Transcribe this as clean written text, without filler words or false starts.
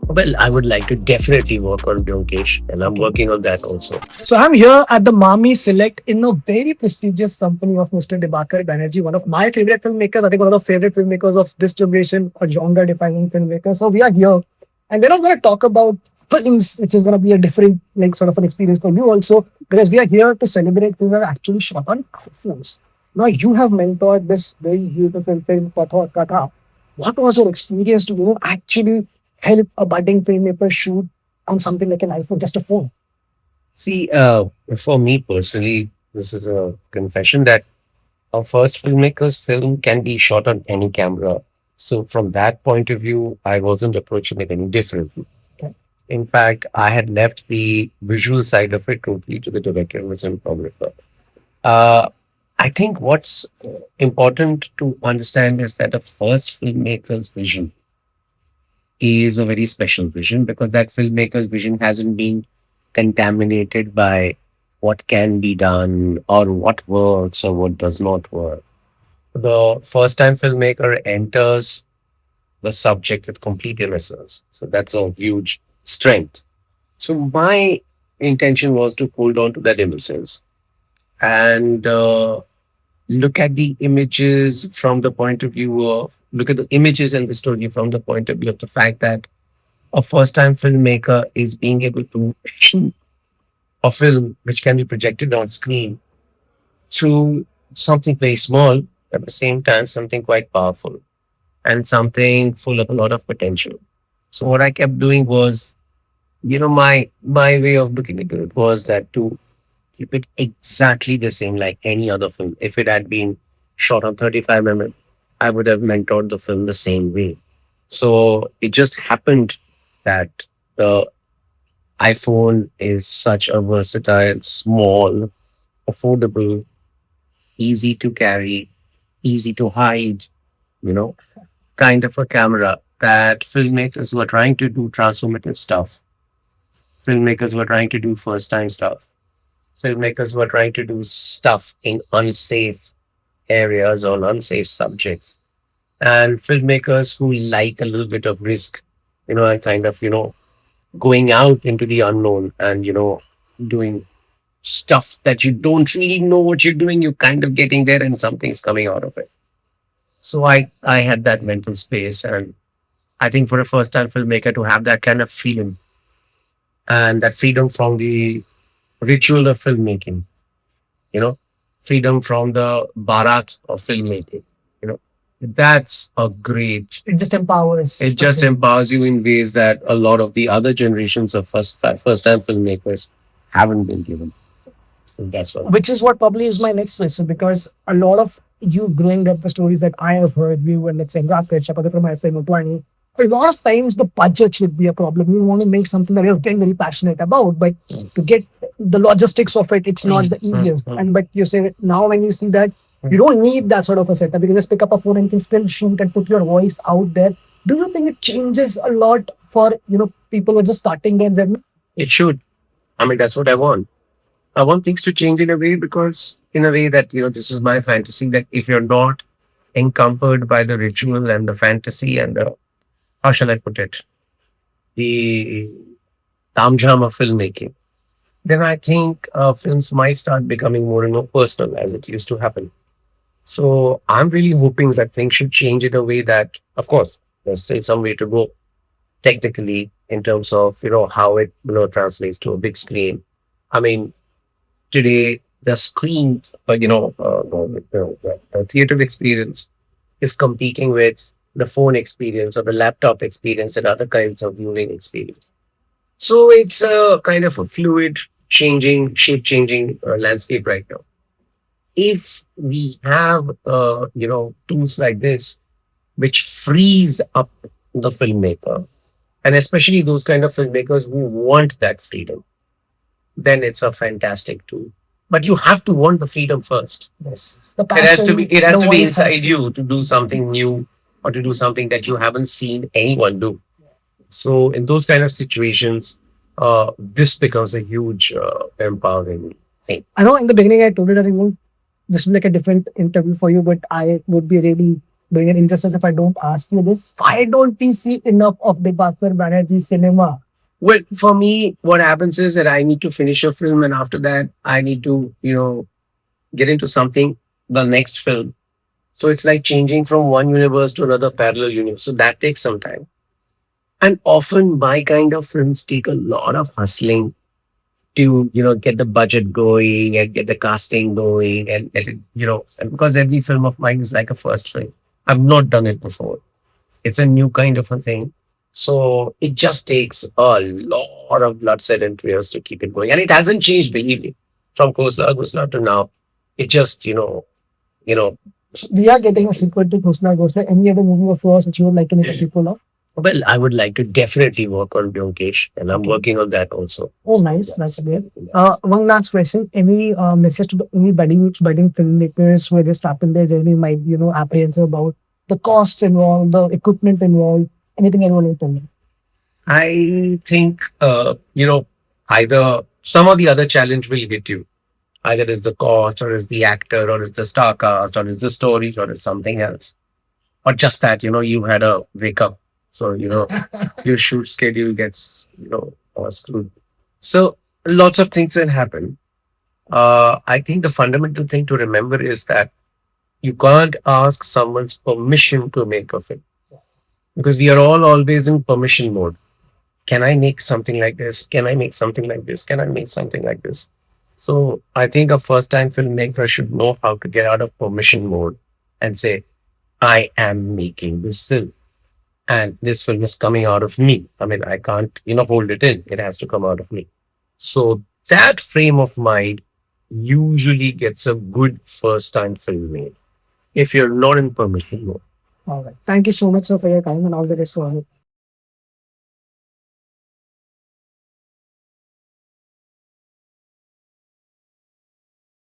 Well, I would like to definitely work on Byomkesh, and I'm Okay. working on that also. So I'm here at the Mami Select in a very prestigious company of Mr. Dibakar Banerjee, one of my favorite filmmakers. I think one of the favorite filmmakers of this generation, a genre-defining filmmaker. So we are here, and we're not going to talk about films, which is going to be a different, like, sort of an experience for you also, because we are here to celebrate films that are actually shot on iPhones. Now you have mentored this very beautiful film, Patha Katha. What was your experience to actually help a budding filmmaker shoot on something like an iPhone, just a phone? See, for me personally, this is a confession that a first filmmaker's film can be shot on any camera. So from that point of view, I wasn't approaching it any differently. Okay. In fact, I had left the visual side of it totally to the director and the cinematographer. Uh, I think what's important to understand is that a first filmmaker's vision is a very special vision because that filmmaker's vision hasn't been contaminated by what can be done or what works or what does not work. The first time filmmaker enters the subject with complete innocence. So that's a huge strength. So my intention was to hold on to that innocence and look at the images from the point of view of look at the images and the story from the point of view of the fact that a first time filmmaker is being able to shoot a film which can be projected on screen through something very small, at the same time, something quite powerful and something full of a lot of potential. So what I kept doing was, my way of looking into it was that to keep it exactly the same like any other film. If it had been shot on 35 mm, I would have mentored the film the same way. So it just happened that the iPhone is such a versatile, small, affordable, easy to carry, easy to hide, you know, kind of a camera that filmmakers who are trying to do transformative stuff, filmmakers who are trying to do first time stuff, filmmakers who are trying to do stuff in unsafe areas on unsafe subjects, and filmmakers who like a little bit of risk, and kind of, going out into the unknown and, doing stuff that you don't really know what you're doing. You're kind of getting there and something's coming out of it. So I had that mental space. And I think for a first time filmmaker to have that kind of freedom and that freedom from the ritual of filmmaking, you know, freedom from the barat of filmmaking, you know, that's a great, It just empowers. it just empowers you in ways that a lot of the other generations of first time filmmakers haven't been given. And that's what. Which is what probably is my next question, because a lot of you growing up, the stories that I have heard, we were, let's say, Rakesh, Chapati from FM 20. A lot of times the budget should be a problem. You want to make something that you're getting very passionate about, but to get the logistics of it, it's not the easiest. And but you say now when you see that you don't need that sort of a setup, you can just pick up a phone and you can still shoot and put your voice out there. Do you think it changes a lot for people who are just starting their journey? It should. I mean, that's what I want. I want things to change in a way because, in a way that, this is my fantasy that if you're not encumbered by the ritual and the fantasy and the, how shall I put it, the tamjam of filmmaking, then I think films might start becoming more and more personal as it used to happen. So I'm really hoping that things should change in a way that, of course, there's still some way to go technically in terms of, how it, translates to a big screen. I mean, today the screen, the theater experience is competing with the phone experience or the laptop experience and other kinds of viewing experience. So it's a kind of a fluid, changing, shape changing landscape right now. If we have, tools like this, which frees up the filmmaker, and especially those kind of filmmakers who want that freedom, then it's a fantastic tool. But you have to want the freedom first. Yes, the It has to be. passion, It has the to be voice has inside you to do something new or to do something that you haven't seen anyone do. So in those kind of situations, this becomes a huge empowering thing. I know in the beginning I told you that I won't, this will be like a different interview for you, but I would be really doing an injustice if I don't ask you this. Why don't we see enough of Dibakar Banerjee cinema? Well, for me, what happens is that I need to finish a film, and after that, I need to, get into something, the next film. So it's like changing from one universe to another parallel universe. So that takes some time. And often my kind of films take a lot of hustling to, get the budget going and get the casting going and because every film of mine is like a first film. I've not done it before. It's a new kind of a thing. So it just takes a lot of bloodshed and tears to keep it going. And it hasn't changed, believe me, from Ghosla to now. It just, you know, We are getting a sequel to Ghosla Ghosla. Any other movie of yours which you would like to make a sequel of? well, I would like to definitely work on Byomkesh, and I'm Okay. working on that also. Oh, nice. That's great. One last question. Any message to any budding filmmakers who are just starting their journey might, apprehensive about the costs involved, the equipment involved, anything anyone will tell me? I think, either some or the other challenge will hit you. Either it's the cost, or it's the actor, or it's the star cast, or it's the story, or it's something else. Or just that, you had a breakup. So, your shoot schedule gets, screwed. So, lots of things will happen. I think the fundamental thing to remember is that you can't ask someone's permission to make a film because we are all always in permission mode. Can I make something like this? Can I make something like this? Can I make something like this? So I think a first time filmmaker should know how to get out of permission mode and say, I am making this film and this film is coming out of me. I mean, I can't, hold it in. It has to come out of me. So that frame of mind usually gets a good first time film made if you're not in permission mode. All right. Thank you so much, sir, for your time and all the best for it.